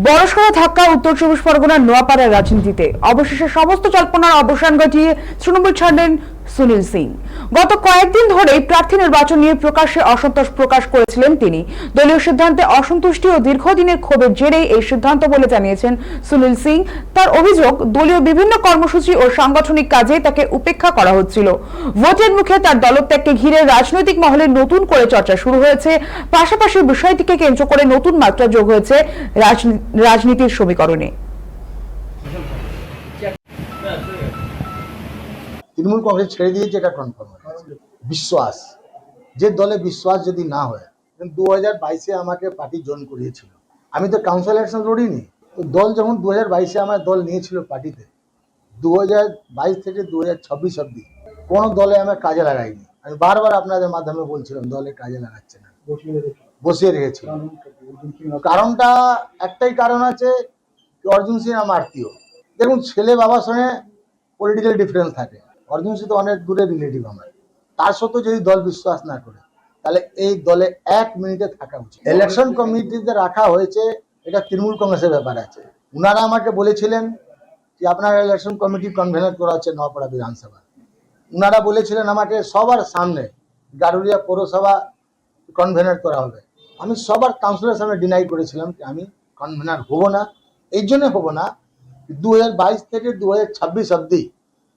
বড়সড় ধাক্কা উত্তর চব্বিশ পরগনার নোয়াপাড়ার রাজনীতিতে অবশেষে সমস্ত জল্পনার অবসান ঘটিয়ে তৃণমূল ছাড়লেন সুনীল সিং। গত কয়েকদিন ধরেই প্রার্থী নির্বাচন নিয়ে প্রকাশ্যে অসন্তোষ প্রকাশ করেছিলেন তিনি। দলীয় সিদ্ধান্তে অসন্তুষ্টি ও দীর্ঘদিনের ক্ষোভের জেরেই এই সিদ্ধান্ত বলে জানিয়েছেন সুনীল সিং। তার অভিযোগ, দলীয় বিভিন্ন কর্মসূচি ও সাংগঠনিক কাজে তাকে উপেক্ষা করা হচ্ছিল। ভোটের মুখে তার দলত্যাগকে ঘিরে রাজনৈতিক মহলে নতুন করে চর্চা শুরু হয়েছে। পাশাপাশি বিষয়টিকে কেন্দ্র করে নতুন মাত্রা যোগ হয়েছে রাজনীতির সমীকরণে। তৃণমূল কংগ্রেস ছেড়ে দিয়েছে, এটা কনফার্ম। বিশ্বাস, যে দলে বিশ্বাস যদি না হয়, 2022-এ আমাকে পার্টি জয়েন করিয়েছিল, আমি তো কাউন্সিল ইলেকশন লড়িনি। তো দল যখন 2022-এ আমার দল নিয়েছিল পার্টিতে, 2022 থেকে 2026 অব্দি কোনো দলে আমার কাজে লাগাইনি। আমি বারবার আপনাদের মাধ্যমে বলছিলাম দলে কাজে লাগাচ্ছে না, বসিয়ে রেখেছি। কারণটা একটাই কারণ আছে, অর্জুন সিং আমার আত্মীয়। দেখুন, ছেলে বাবার সঙ্গে পলিটিক্যাল ডিফারেন্স থাকে। অর্জুন সিং তো অনেক দূরে রিলেটিভ আমার। তার সত্ত্বেও যদি দল বিশ্বাস না করে, তাহলে এই দলে 1 মিনিটে থাকা উচিত। ইলেকশন কমিটিতে রাখা হয়েছে, এটা তৃণমূল কংগ্রেসের ব্যাপার আছে। উনারা আমাকে বলেছিলেন যে আপনার ইলেকশন কমিটি কনভেনার করা হচ্ছে নওপাড়া বিধানসভা। উনারা বলেছিলেন আমাকে সবার সামনে গারুলিয়া পৌরসভা কনভেনার করা হবে। আমি সবার কাউন্সিলের সামনে ডিনাই করেছিলাম যে আমি কনভেনার হব না। এই জন্য হব না, 2022 থেকে 2026 অব্দি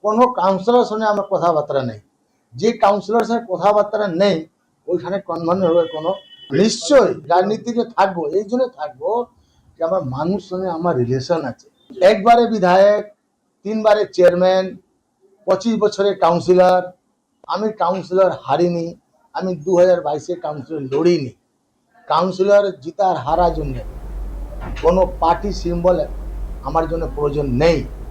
কোনো কাউন্সিলর সঙ্গে আমার কথাবার্তা নেই। যে কাউন্সিলর সঙ্গে কথাবার্তা নেই, ওইখানে কনভেনার হবে কোনো। নিশ্চয়ই রাজনীতিতে থাকবো, এই জন্য থাকবো যে আমার মানুষ সঙ্গে আমার রিলেশন আছে। একবারে বিধায়ক, 3 বারে চেয়ারম্যান, 25 বছরের কাউন্সিলর। আমি কাউন্সিলর হারিনি, আমি 2022-এ কাউন্সিলর লড়িনি। কাউন্সিলর জিতার হারার জন্য কোনো পার্টি সিম্বল আমার জন্য প্রয়োজন নেই।